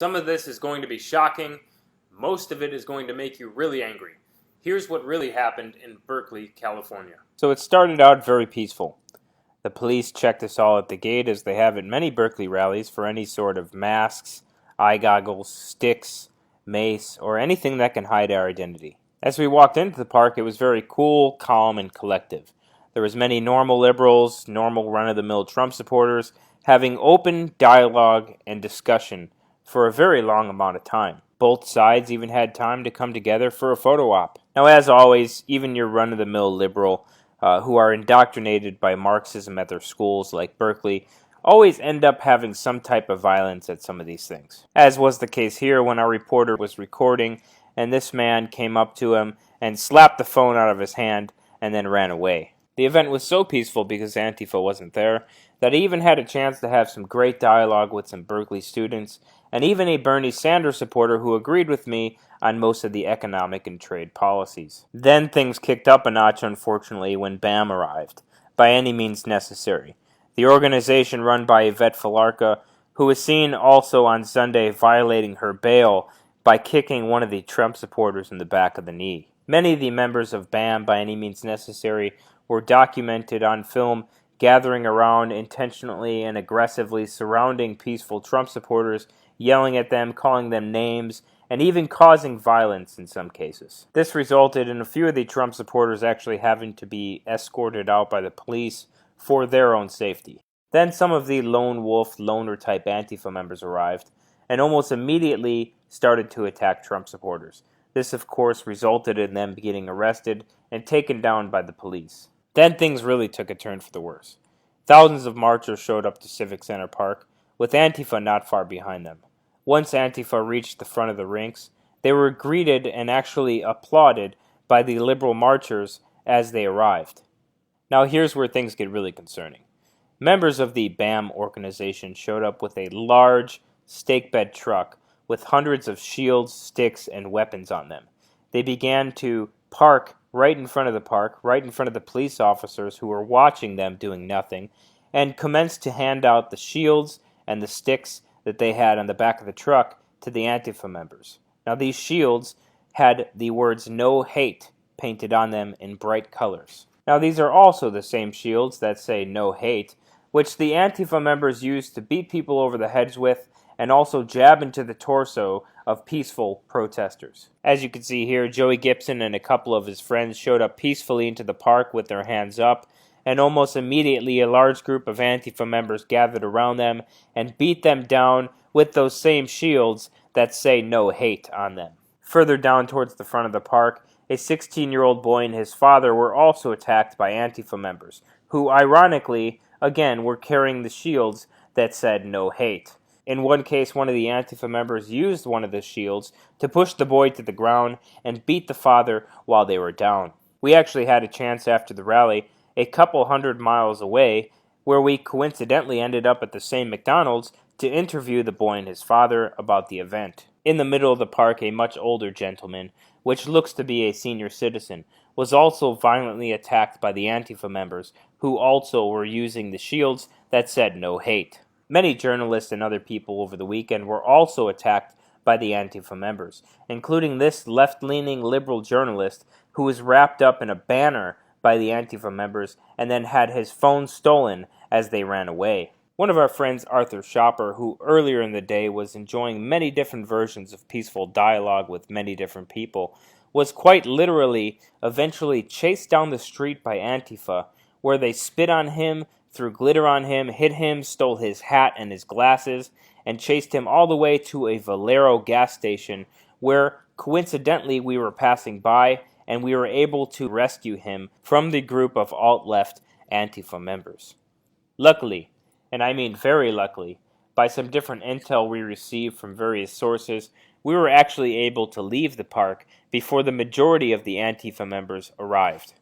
Some of this is going to be shocking. Most of it is going to make you really angry. Here's what really happened in Berkeley, California. So it started out very peaceful. The police checked us all at the gate, as they have at many Berkeley rallies, for any sort of masks, eye goggles, sticks, mace, or anything that can hide our identity. As we walked into the park, it was very cool, calm, and collective. There was many normal liberals, normal run-of-the-mill Trump supporters, having open dialogue and discussion for a very long amount of time. Both sides even had time to come together for a photo op. Now, as always, even your run-of-the-mill liberal who are indoctrinated by Marxism at their schools like Berkeley always end up having some type of violence at some of these things. As was the case here when our reporter was recording and this man came up to him and slapped the phone out of his hand and then ran away. The event was so peaceful because Antifa wasn't there that I even had a chance to have some great dialogue with some Berkeley students and even a Bernie Sanders supporter who agreed with me on most of the economic and trade policies. Then things kicked up a notch, unfortunately, when BAM arrived, by any means necessary. The organization run by Yvette Falarca, who was seen also on Sunday violating her bail by kicking one of the Trump supporters in the back of the knee. Many of the members of BAM, by any means necessary, were documented on film gathering around, intentionally and aggressively surrounding peaceful Trump supporters, yelling at them, calling them names, and even causing violence in some cases. This resulted in a few of the Trump supporters actually having to be escorted out by the police for their own safety. Then some of the lone wolf, loner-type Antifa members arrived, and almost immediately started to attack Trump supporters. This, of course, resulted in them getting arrested and taken down by the police. Then things really took a turn for the worse. Thousands of marchers showed up to Civic Center Park, with Antifa not far behind them. Once Antifa reached the front of the rinks, they were greeted and actually applauded by the liberal marchers as they arrived. Now here's where things get really concerning. Members of the BAM organization showed up with a large stake bed truck with hundreds of shields, sticks, and weapons on them. They began to park right in front of the park, right in front of the police officers who were watching them doing nothing, and commenced to hand out the shields and the sticks that they had on the back of the truck to the Antifa members. Now these shields had the words "No Hate" painted on them in bright colors. Now these are also the same shields that say "No Hate," which the Antifa members used to beat people over the heads with and also jab into the torso of peaceful protesters. As you can see here, Joey Gibson and a couple of his friends showed up peacefully into the park with their hands up, and almost immediately a large group of Antifa members gathered around them and beat them down with those same shields that say "No Hate" on them. Further down towards the front of the park, a 16-year-old boy and his father were also attacked by Antifa members, who ironically, again, were carrying the shields that said "No Hate." In one case, one of the Antifa members used one of the shields to push the boy to the ground and beat the father while they were down. We actually had a chance after the rally, a couple 100 miles away, where we coincidentally ended up at the same McDonald's to interview the boy and his father about the event. In the middle of the park, a much older gentleman, which looks to be a senior citizen, was also violently attacked by the Antifa members, who also were using the shields that said "No Hate." Many journalists and other people over the weekend were also attacked by the Antifa members, including this left-leaning liberal journalist who was wrapped up in a banner by the Antifa members and then had his phone stolen as they ran away. One of our friends, Arthur Shopper, who earlier in the day was enjoying many different versions of peaceful dialogue with many different people, was quite literally eventually chased down the street by Antifa, where they spit on him, threw glitter on him, hit him, stole his hat and his glasses, and chased him all the way to a Valero gas station where, coincidentally, we were passing by and we were able to rescue him from the group of alt-left Antifa members. Luckily, and I mean very luckily, by some different intel we received from various sources, we were actually able to leave the park before the majority of the Antifa members arrived.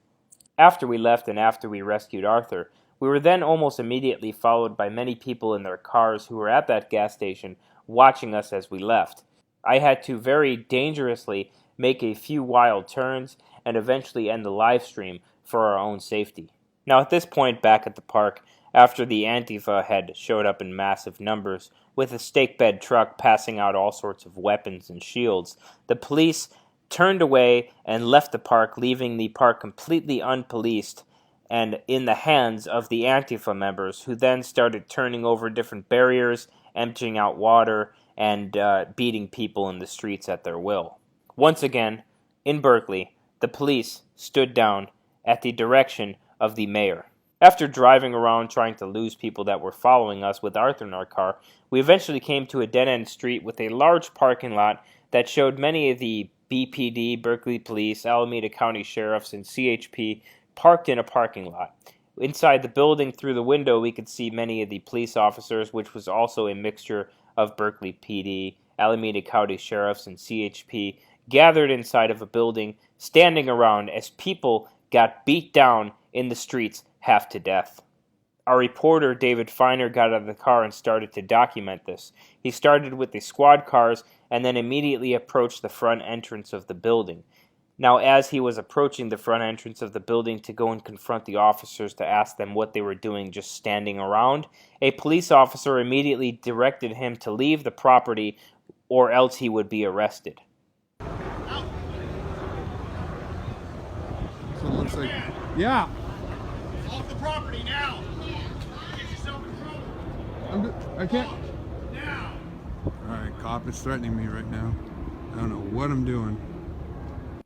After we left and after we rescued Arthur, we were then almost immediately followed by many people in their cars who were at that gas station watching us as we left. I had to very dangerously make a few wild turns and eventually end the live stream for our own safety. Now at this point back at the park, after the Antifa had showed up in massive numbers, with a stake bed truck passing out all sorts of weapons and shields. The police turned away and left the park, leaving the park completely unpoliced and in the hands of the Antifa members, who then started turning over different barriers, emptying out water, and beating people in the streets at their will. Once again, in Berkeley, the police stood down at the direction of the mayor. After driving around trying to lose people that were following us with Arthur in our car, we eventually came to a dead-end street with a large parking lot that showed many of the BPD, Berkeley Police, Alameda County Sheriffs, and CHP parked in a parking lot. Inside the building, through the window, we could see many of the police officers, which was also a mixture of Berkeley PD, Alameda County Sheriffs, and CHP, gathered inside of a building, standing around as people got beat down in the streets half to death. Our reporter, David Feiner, got out of the car and started to document this. He started with the squad cars and then immediately approached the front entrance of the building. Now, as he was approaching the front entrance of the building to go and confront the officers to ask them what they were doing just standing around, a police officer immediately directed him to leave the property or else he would be arrested. Out. So it looks like, yeah. Off the property now. Get yourself in trouble. I can't. Now. All right, cop is threatening me right now. I don't know what I'm doing.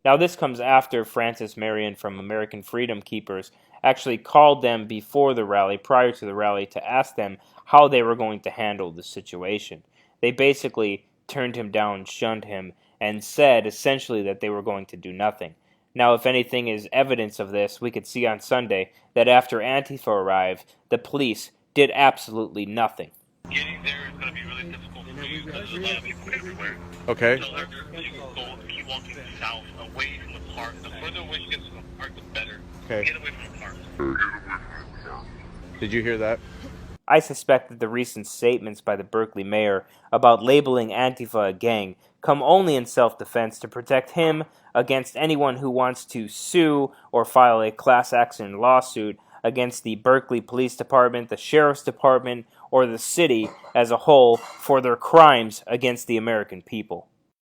Now, this comes after Francis Marion from American Freedom Keepers actually called them before the rally, prior to the rally, to ask them how they were going to handle the situation. They basically turned him down, shunned him, and said essentially that they were going to do nothing. Now, if anything is evidence of this, we could see on Sunday that after Antifa arrived, the police did absolutely nothing. Getting there is going to be really difficult for you because there's a lot of people everywhere. Okay. So you can keep walking south, away from the park. The further away you get from the park, the better. Okay. Get away from the park. Did you hear that? I suspect that the recent statements by the Berkeley mayor about labeling Antifa a gang come only in self-defense to protect him against anyone who wants to sue or file a class action lawsuit against the Berkeley Police Department, the Sheriff's Department, or the city as a whole for their crimes against the American people.